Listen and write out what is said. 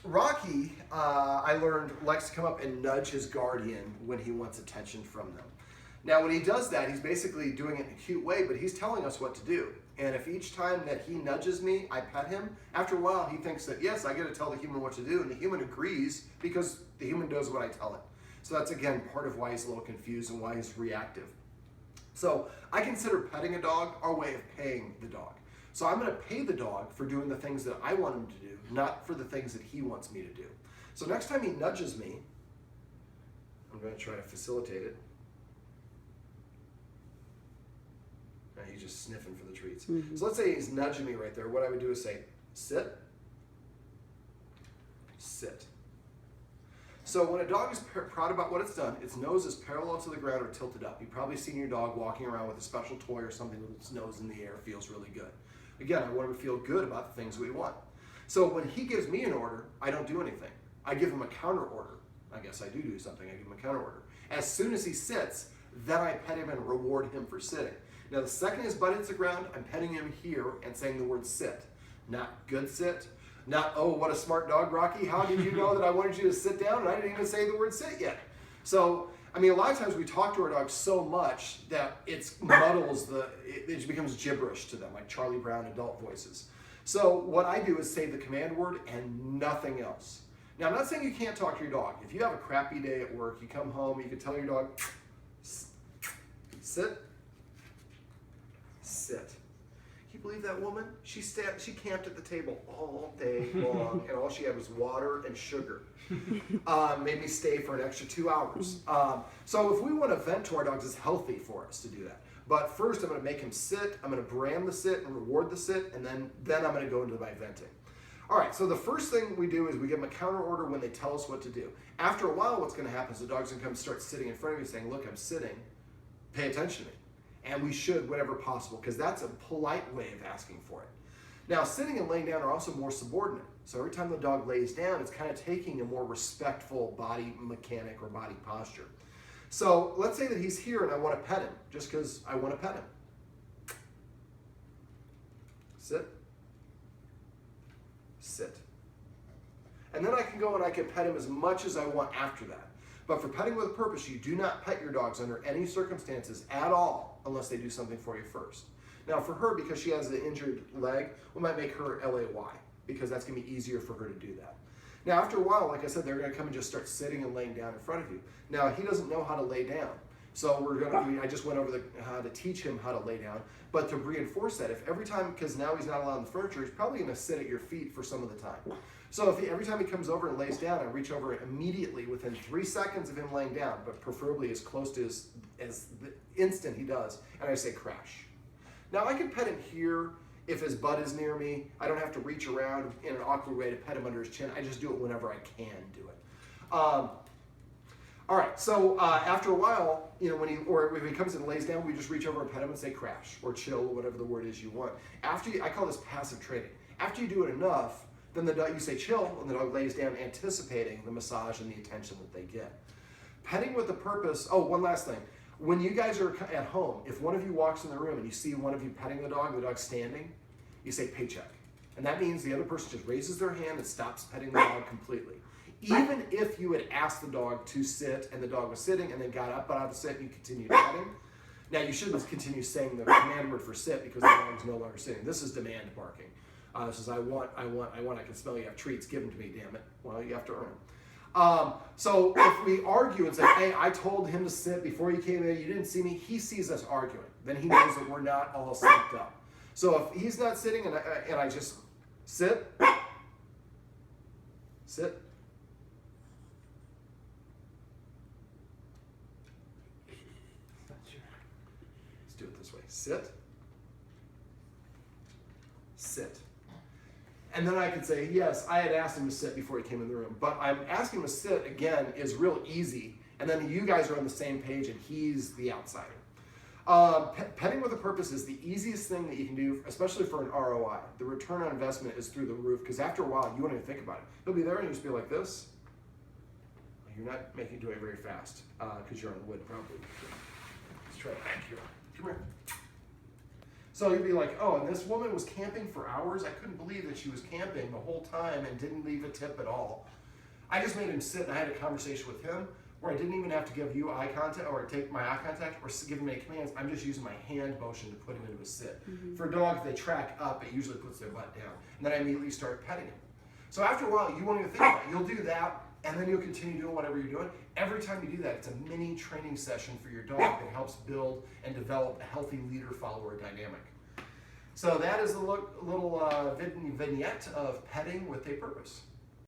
Rocky, I learned, likes to come up and nudge his guardian when he wants attention from them. Now, when he does that, he's basically doing it in a cute way, but he's telling us what to do. And if each time that he nudges me, I pet him, after a while, he thinks that, yes, I get to tell the human what to do, and the human agrees because the human does what I tell it. So that's, again, part of why he's a little confused and why he's reactive. So I consider petting a dog our way of paying the dog. So I'm going to pay the dog for doing the things that I want him to do, not for the things that he wants me to do. So next time he nudges me, I'm going to try to facilitate it. Now he's just sniffing for the treats. Mm-hmm. So let's say he's nudging me right there. What I would do is say, sit, sit. So when a dog is proud about what it's done, its nose is parallel to the ground or tilted up. You've probably seen your dog walking around with a special toy or something with its nose in the air. Feels really good. Again, I want him to feel good about the things we want. So when he gives me an order, I don't do anything. I give him a counter order. I guess I do something. I give him a counter order. As soon as he sits, then I pet him and reward him for sitting. Now the second his butt hits the ground, I'm petting him here and saying the word sit. Not good sit. Not, oh, what a smart dog, Rocky. How did you know that I wanted you to sit down and I didn't even say the word sit yet? So, I mean, a lot of times we talk to our dogs so much that it muddles it becomes gibberish to them, like Charlie Brown adult voices. So what I do is say the command word and nothing else. Now, I'm not saying you can't talk to your dog. If you have a crappy day at work, you come home, you can tell your dog, sit, sit. Can you believe that woman? She camped at the table all day long, and all she had was water and sugar. Made me stay for an extra 2 hours. So if we want to vent to our dogs, it's healthy for us to do that. But first, I'm going to make him sit. I'm going to brand the sit and reward the sit, and then I'm going to go into my venting. All right, so the first thing we do is we give them a counter order when they tell us what to do. After a while, what's going to happen is the dog's going to come start sitting in front of you saying, look, I'm sitting. Pay attention to me. And we should whenever possible, because that's a polite way of asking for it. Now, sitting and laying down are also more subordinate. So every time the dog lays down, it's kind of taking a more respectful body mechanic or body posture. So let's say that he's here and I want to pet him, just because I want to pet him. Sit. Sit. And then I can go and I can pet him as much as I want after that. But for petting with a purpose, you do not pet your dogs under any circumstances at all unless they do something for you first. Now for her, because she has the injured leg, we might make her LAY because that's going to be easier for her to do that. Now after a while, like I said, they're going to come and just start sitting and laying down in front of you. Now he doesn't know how to lay down. So I just went over how to teach him how to lay down. But to reinforce that, if every time, because now he's not allowed in the furniture, he's probably going to sit at your feet for some of the time. So if every time he comes over and lays down, I reach over immediately within 3 seconds of him laying down, but preferably as close to as the instant he does, and I say crash. Now I can pet him here if his butt is near me. I don't have to reach around in an awkward way to pet him under his chin. I just do it whenever I can do it. All right, so after a while, if he comes and lays down, we just reach over and pet him and say crash or chill, or whatever the word is you want. I call this passive training. After you do it enough, then you say chill, and the dog lays down anticipating the massage and the attention that they get. Petting with the purpose, oh, one last thing. When you guys are at home, if one of you walks in the room and you see one of you petting the dog and the dog's standing, you say paycheck. And that means the other person just raises their hand and stops petting the dog completely. Even if you had asked the dog to sit and the dog was sitting and then got up out of the sit and you continued petting, now you shouldn't continue saying the command word for sit because the dog is no longer sitting. This is demand barking. This is I want, I can smell you have treats given to me, damn it. Well, you have to earn them. So if we argue and say, hey, I told him to sit before you came in, you didn't see me, he sees us arguing. Then he knows that we're not all synced up. So if he's not sitting and I just sit, sit. Let's do it this way. Sit. Sit. And then I could say, yes, I had asked him to sit before he came in the room, but I'm asking him to sit, again, is real easy, and then you guys are on the same page and he's the outsider. Petting with a purpose is the easiest thing that you can do, especially for an ROI. The return on investment is through the roof, because after a while, you won't even think about it. He'll be there and you just be like this. You're not making it do it very fast, because you're on the wood, probably. Let's try it back here. Come here. So you'd be like, oh, and this woman was camping for hours? I couldn't believe that she was camping the whole time and didn't leave a tip at all. I just made him sit and I had a conversation with him where I didn't even have to give you eye contact or take my eye contact or give him any commands. I'm just using my hand motion to put him into a sit. For dogs, they track up, it usually puts their butt down. And then I immediately start petting him. So after a while, you won't even think about it. You'll do that, and then you'll continue doing whatever you're doing. Every time you do that, it's a mini training session for your dog that helps build and develop a healthy leader-follower dynamic. So that is a little vignette of petting with a purpose.